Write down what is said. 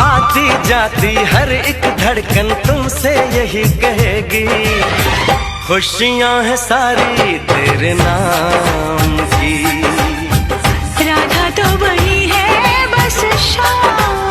आती जाती हर एक धड़कन तुमसे यही कहेगी, खुशियां हैं सारी तेरे नाम की। राधा तो वही है बस शाम